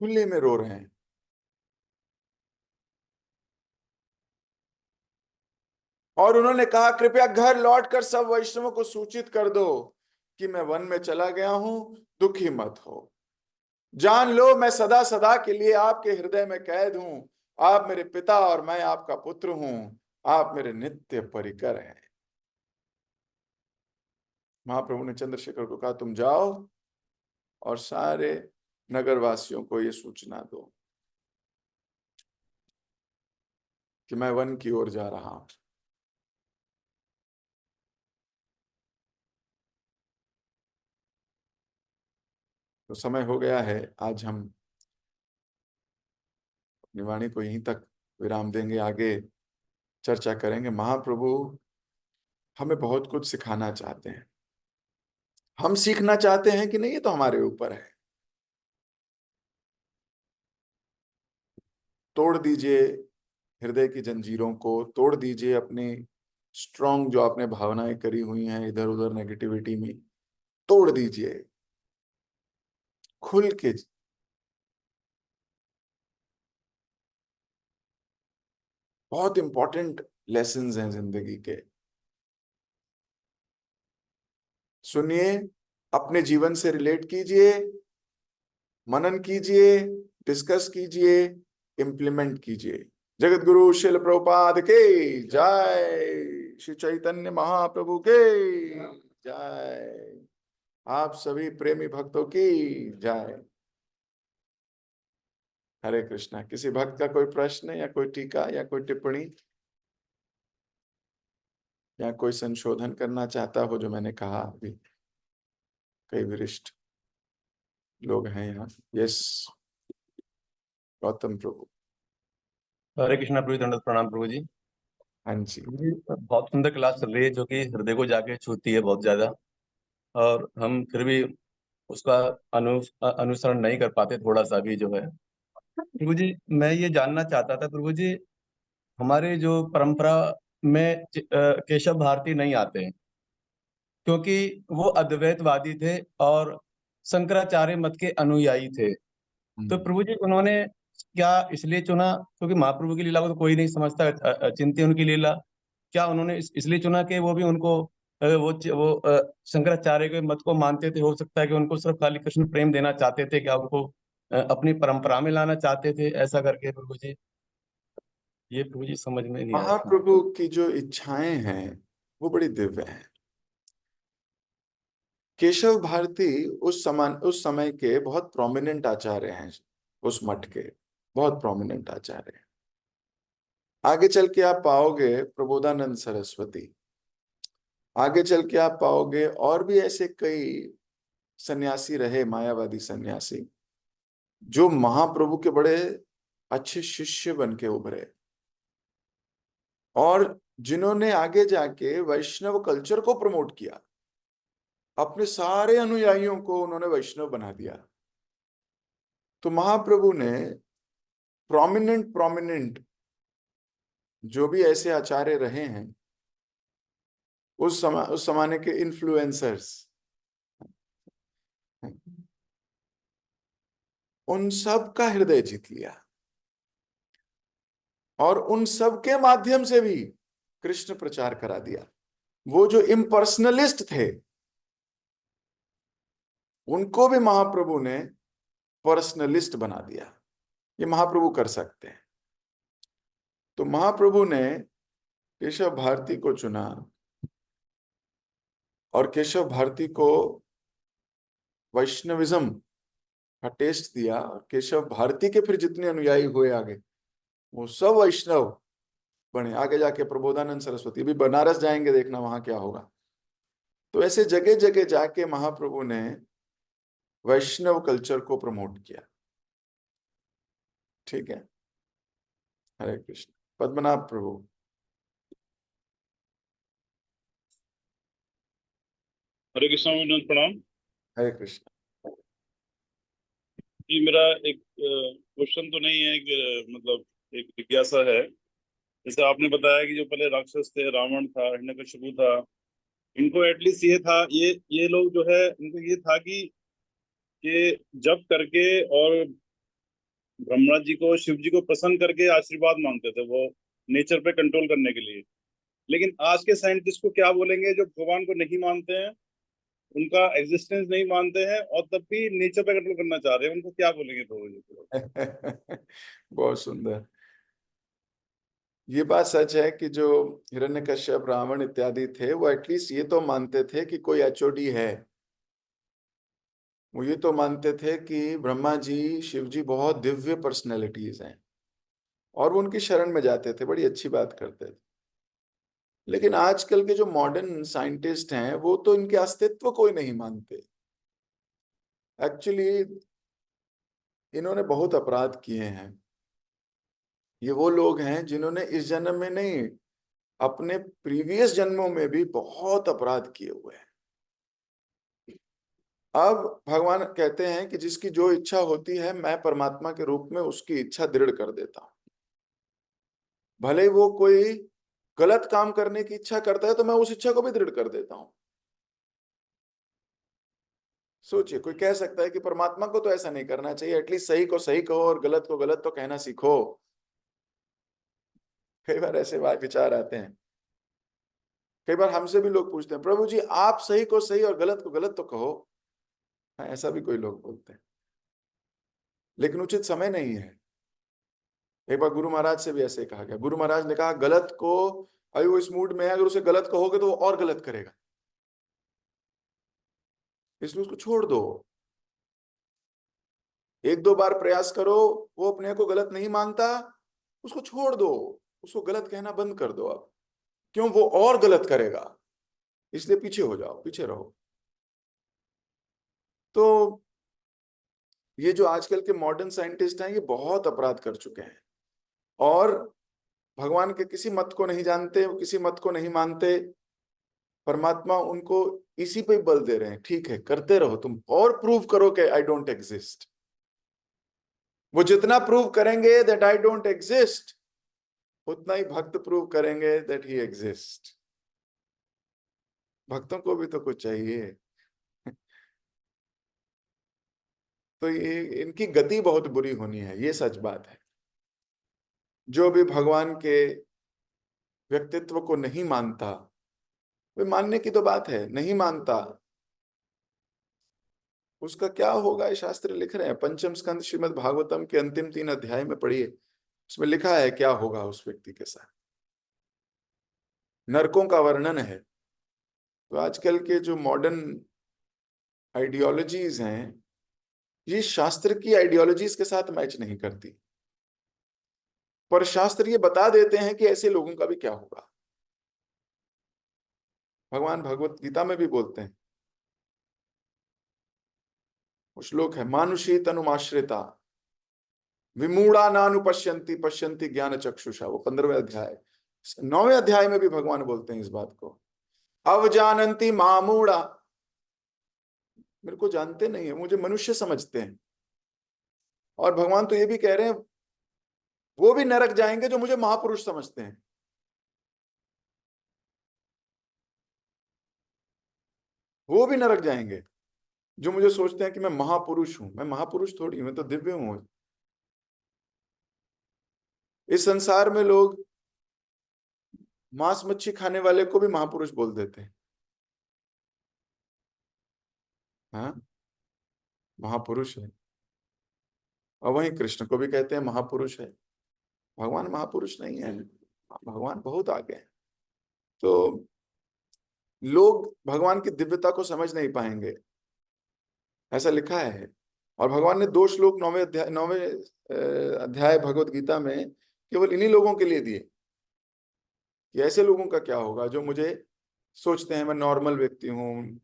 खुले में रो रहे हैं। और उन्होंने कहा, कृपया घर लौटकर सब वैष्णवों को सूचित कर दो कि मैं वन में चला गया हूं, दुखी मत हो। जान लो मैं सदा सदा के लिए आपके हृदय में कैद हूं। आप मेरे पिता और मैं आपका पुत्र हूं। आप मेरे नित्य परिकर हैं। महाप्रभु ने चंद्रशेखर को कहा, तुम जाओ और सारे नगरवासियों को ये सूचना दो कि मैं वन की ओर जा रहा हूं। तो समय हो गया है, आज हम अपनी वाणी को यहीं तक विराम देंगे। आगे चर्चा करेंगे। महाप्रभु हमें बहुत कुछ सिखाना चाहते हैं। हम सीखना चाहते हैं कि नहीं, ये तो हमारे ऊपर है। तोड़ दीजिए हृदय की जंजीरों को, तोड़ दीजिए अपनी स्ट्रॉन्ग जो आपने भावनाएं करी हुई हैं इधर उधर नेगेटिविटी में, तोड़ दीजिए खुल के। बहुत इंपॉर्टेंट लेसन्स हैं जिंदगी के। सुनिए, अपने जीवन से रिलेट कीजिए, मनन कीजिए, डिस्कस कीजिए, इम्प्लीमेंट कीजिए। जगत गुरु शिल प्रभुपाद के जय, श्री चैतन्य महाप्रभु के जय, आप सभी प्रेमी भक्तों की जय। हरे कृष्णा। किसी भक्त का कोई प्रश्न या कोई टीका या कोई टिप्पणी या कोई संशोधन करना चाहता हो जो मैंने कहा अभी? कई वरिष्ठ लोग हैं यहाँ। यस, गौतम प्रभु। हरे कृष्णा प्रभु, दंडवत प्रणाम प्रभु जी। हाँ जी। जी, बहुत सुंदर क्लास चल रही है जो कि हृदय को जाके छूती है बहुत ज्यादा। और हम फिर भी उसका अनुसरण नहीं कर पाते थोड़ा सा भी जो है। प्रभु जी, मैं ये जानना चाहता था प्रभु जी, हमारे जो परंपरा में केशव भारती नहीं आते हैं, क्योंकि वो अद्वैतवादी थे और शंकराचार्य मत के अनुयायी थे। तो हम्म। प्रभु जी, उन्होंने क्या इसलिए चुना क्योंकि महाप्रभु की लीला को तो कोई नहीं समझता, चिंत्य उनकी लीला। क्या उन्होंने इसलिए चुना कि वो भी उनको शंकराचार्य के मत को मानते थे? हो सकता है कि उनको सिर्फ खाली कृष्ण प्रेम देना चाहते थे, क्या उनको अपनी परंपरा में लाना चाहते थे, ऐसा करके प्रभु जी? ये प्रभु जी समझ में नहीं आया था। महाप्रभु की जो इच्छाएं हैं वो बड़ी दिव्य हैं। केशव भारती उस समय के बहुत प्रोमिनेंट आचार्य हैं, उस मठ के बहुत प्रोमिनेंट आचार्य हैं। आगे चल के आप पाओगे प्रबोधानंद सरस्वती, आगे चल के आप पाओगे और भी ऐसे कई सन्यासी रहे, मायावादी सन्यासी, जो महाप्रभु के बड़े अच्छे शिष्य बन के उभरे और जिन्होंने आगे जाके वैष्णव कल्चर को प्रमोट किया। अपने सारे अनुयायियों को उन्होंने वैष्णव बना दिया। तो महाप्रभु ने प्रोमिनेंट जो भी ऐसे आचार्य रहे हैं, उस जमाने के इन्फ्लुएंसर्स, उन सब का हृदय जीत लिया और उन सब के माध्यम से भी कृष्ण प्रचार करा दिया। वो जो इम्पर्सनलिस्ट थे उनको भी महाप्रभु ने पर्सनलिस्ट बना दिया। ये महाप्रभु कर सकते हैं। तो महाप्रभु ने केशव भारती को चुना और केशव भारती को वैष्णविज्म का टेस्ट दिया। और केशव भारती के फिर जितने अनुयायी हुए आगे, वो सब वैष्णव बने। आगे जाके प्रबोधानंद सरस्वती भी बनारस जाएंगे, देखना वहां क्या होगा। तो ऐसे जगह जगह जाके महाप्रभु ने वैष्णव कल्चर को प्रमोट किया। ठीक है। हरे कृष्ण। पद्मनाभ प्रभु। हरे कृष्णा, विनोद प्रणाम हरे कृष्ण। जी। मेरा एक क्वेश्चन तो नहीं है, एक मतलब एक जिज्ञासा है। जैसे आपने बताया कि जो पहले राक्षस थे, रावण था, हिरण्यकशिपु था, इनको एटलीस्ट ये था, ये लोग जो है, इनको ये था कि जप करके और ब्रह्मा जी को, शिव जी को प्रसन्न करके आशीर्वाद मांगते थे वो, नेचर पे कंट्रोल करने के लिए। लेकिन आज के साइंटिस्ट को क्या बोलेंगे जो भगवान को नहीं मानते हैं, उनका एग्जिस्टेंस नहीं मानते हैं और तब भी नेचर पे कंट्रोल करना चाह रहे हैं, उनको क्या बोलेंगे प्रभु जी? बहुत सुंदर। ये बात सच है कि जो हिरण्यकश्यप, रावण इत्यादि थे, वो एटलीस्ट ये तो मानते थे कि कोई एचओडी है। वो ये तो मानते थे कि ब्रह्मा जी, शिव जी बहुत दिव्य पर्सनैलिटीज हैं और वो उनकी शरण में जाते थे, बड़ी अच्छी बात करते थे। लेकिन आजकल के जो मॉडर्न साइंटिस्ट हैं वो तो इनके अस्तित्व को ही नहीं मानते। एक्चुअली इन्होंने बहुत अपराध किए हैं। ये वो लोग हैं जिन्होंने इस जन्म में नहीं, अपने प्रीवियस जन्मों में भी बहुत अपराध किए हुए हैं। अब भगवान कहते हैं कि जिसकी जो इच्छा होती है, मैं परमात्मा के रूप में उसकी इच्छा दृढ़ कर देता हूं। भले वो कोई गलत काम करने की इच्छा करता है तो मैं उस इच्छा को भी दृढ़ कर देता हूं। सोचिए, कोई कह सकता है कि परमात्मा को तो ऐसा नहीं करना चाहिए, एटलीस्ट सही को सही कहो और गलत को गलत तो कहना सीखो। कई बार ऐसे विचार आते हैं। कई बार हमसे भी लोग पूछते हैं, प्रभु जी आप सही को सही और गलत को गलत तो कहो। हाँ, ऐसा भी कोई लोग बोलते हैं, लेकिन उचित समय नहीं है। एक बार गुरु महाराज से भी ऐसे ही कहा गया। गुरु महाराज ने कहा गलत को, अभी वो इस मूड में है, अगर उसे गलत कहोगे तो वो और गलत करेगा, इसलिए उसको छोड़ दो। एक दो बार प्रयास करो, वो अपने को गलत नहीं मानता, उसको छोड़ दो, उसको गलत कहना बंद कर दो। अब क्यों, वो और गलत करेगा, इसलिए पीछे हो जाओ, पीछे रहो। तो ये जो आजकल के मॉडर्न साइंटिस्ट हैं, ये बहुत अपराध कर चुके हैं और भगवान के किसी मत को नहीं जानते, वो किसी मत को नहीं मानते। परमात्मा उनको इसी पे बल दे रहे हैं, ठीक है करते रहो तुम, और प्रूव करो कि आई डोंट एग्जिस्ट। वो जितना प्रूव करेंगे दैट आई डोंट एग्जिस्ट, उतना ही भक्त प्रूव करेंगे दैट ही एग्जिस्ट। भक्तों को भी तो कुछ चाहिए। तो ये इनकी गति बहुत बुरी होनी है, ये सच बात है। जो भी भगवान के व्यक्तित्व को नहीं मानता, वे मानने की तो बात है, नहीं मानता, उसका क्या होगा ये शास्त्र लिख रहे हैं। पंचम स्कंद श्रीमद् भागवतम के अंतिम 3 अध्याय में पढ़िए, उसमें लिखा है क्या होगा उस व्यक्ति के साथ, नरकों का वर्णन है। तो आजकल के जो मॉडर्न आइडियोलॉजीज हैं, ये शास्त्र की आइडियोलॉजीज के साथ मैच नहीं करती, पर शास्त्र ये बता देते हैं कि ऐसे लोगों का भी क्या होगा। भगवान भगवत गीता में भी बोलते हैं, श्लोक है, मानुषी तनुमाश्रिता विमूढ़ा नानुपश्यन्ति पश्यन्ति ज्ञान चक्षुषा, वो 15वें अध्याय। 9वें अध्याय में भी भगवान बोलते हैं इस बात को, अवजानन्ति मामूढ़ा, मेरे को जानते नहीं है, मुझे मनुष्य समझते हैं। और भगवान तो ये भी कह रहे हैं वो भी नरक जाएंगे जो मुझे महापुरुष समझते हैं। वो भी नरक जाएंगे जो मुझे सोचते हैं कि मैं महापुरुष हूं। मैं महापुरुष थोड़ी, मैं तो दिव्य हूं। इस संसार में लोग मांस मच्छी खाने वाले को भी महापुरुष बोल देते हैं। हाँ, महापुरुष है। और वहीं कृष्ण को भी कहते हैं महापुरुष है। भगवान महापुरुष नहीं है, भगवान बहुत आगे है। तो लोग भगवान की दिव्यता को समझ नहीं पाएंगे, ऐसा लिखा है। और भगवान ने 2 श्लोक 9वें अध्याय भगवत गीता में केवल इन्हीं लोगों के लिए दिए कि ऐसे लोगों का क्या होगा जो मुझे सोचते हैं मैं नॉर्मल व्यक्ति हूं,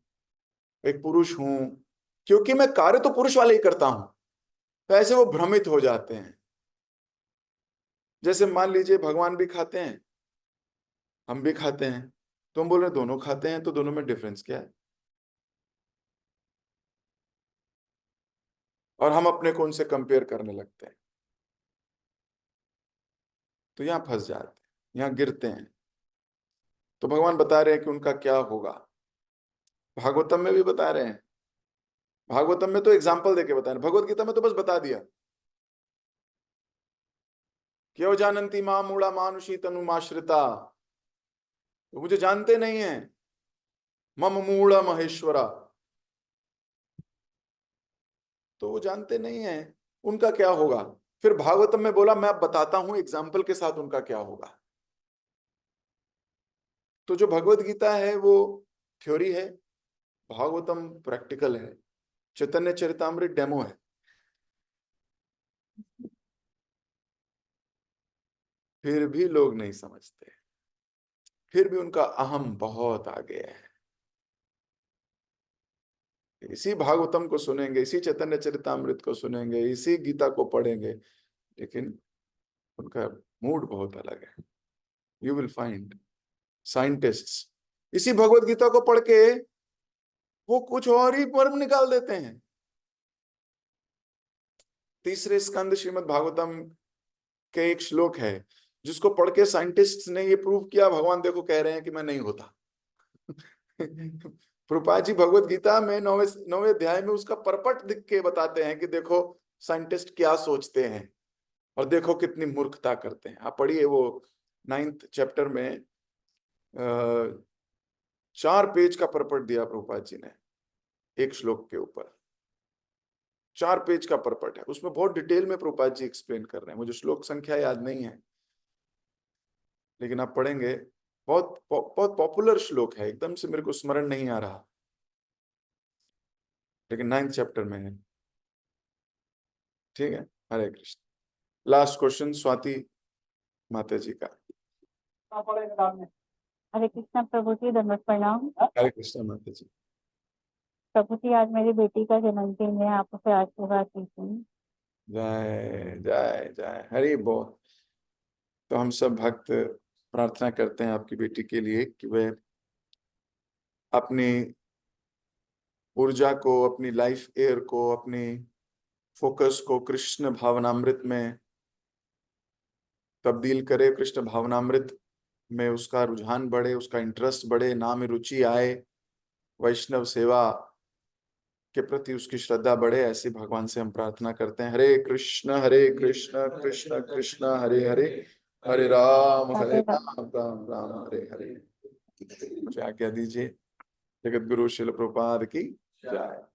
एक पुरुष हूं, क्योंकि मैं कार्य तो पुरुष वाले ही करता हूं। तो ऐसे वो भ्रमित हो जाते हैं। जैसे मान लीजिए भगवान भी खाते हैं, हम भी खाते हैं, तो हम बोल रहे दोनों खाते हैं, तो दोनों में डिफरेंस क्या है? और हम अपने को उनसे कंपेयर करने लगते हैं, तो यहां फंस जाते हैं, यहां गिरते हैं। तो भगवान बता रहे हैं कि उनका क्या होगा, भागवतम में भी बता रहे हैं। भागवतम में तो एग्जाम्पल देके बता रहे हैं, भगवत गीता में तो बस बता दिया, क्यों जानन्ति मां मूढ़ा मानुषी तनुमाश्रिता, तो मुझे जानते नहीं है, मम मूढ़ महेश्वरा, तो वो जानते नहीं है उनका क्या होगा। फिर भागवतम में बोला मैं बताता हूं एग्जाम्पल के साथ उनका क्या होगा। तो जो भगवत गीता है वो थ्योरी है, भागवतम प्रैक्टिकल है, चैतन्य चरितामृत डेमो है। फिर भी लोग नहीं समझते, फिर भी उनका अहम बहुत आगे है। इसी भागवतम को सुनेंगे, इसी चैतन्य चरितामृत को सुनेंगे, इसी गीता को पढ़ेंगे, लेकिन उनका मूड बहुत अलग है। यू विल फाइंड साइंटिस्ट्स इसी भगवत गीता को पढ़ के वो कुछ और ही मर्म निकाल देते हैं। 3रे स्कंद श्रीमद् भागवतम के एक श्लोक है जिसको पढ़ के साइंटिस्ट्स ने ये प्रूव किया, भगवान देखो कह रहे हैं कि मैं नहीं होता। प्रभुपाद जी भगवत गीता में 9वें अध्याय में उसका परपट दिख के बताते हैं कि देखो साइंटिस्ट क्या सोचते हैं और देखो कितनी मूर्खता करते हैं। आप पढ़िए वो 9th चैप्टर में 4 पेज का परपट दिया प्रभुपाद जी ने एक श्लोक के ऊपर। 4 पेज का परपट है, उसमें बहुत डिटेल में प्रभुपाद जी एक्सप्लेन कर रहे हैं। मुझे श्लोक संख्या याद नहीं है, लेकिन आप पढ़ेंगे, बहुत बहुत पॉपुलर श्लोक है, एकदम से मेरे को स्मरण नहीं आ रहा, लेकिन 9th चैप्टर में है। ठीक है, हरे कृष्ण। लास्ट क्वेश्चन स्वाति माता जी का। हरे कृष्णा प्रभु जी, दंडवत प्रणाम। हरे कृष्ण माता जी। प्रभु जी, आज मेरी बेटी का जन्मदिन है, आप उसे आशीर्वाद दीजिए। जय जय जय हरि बोल। तो हम सब भक्त प्रार्थना करते हैं आपकी बेटी के लिए कि वह अपनी ऊर्जा को, अपनी लाइफ एयर को, अपनी फोकस को कृष्ण भावनामृत में तब्दील करे। कृष्ण भावनामृत में उसका रुझान बढ़े, उसका इंटरेस्ट बढ़े, नाम में रुचि आए, वैष्णव सेवा के प्रति उसकी श्रद्धा बढ़े। ऐसे भगवान से हम प्रार्थना करते हैं। हरे कृष्ण कृष्ण कृष्ण हरे हरे, हरे राम राम राम हरे हरे। मुझे आज्ञा दीजिए। जगत गुरु शिल प्रभुपाद की जय।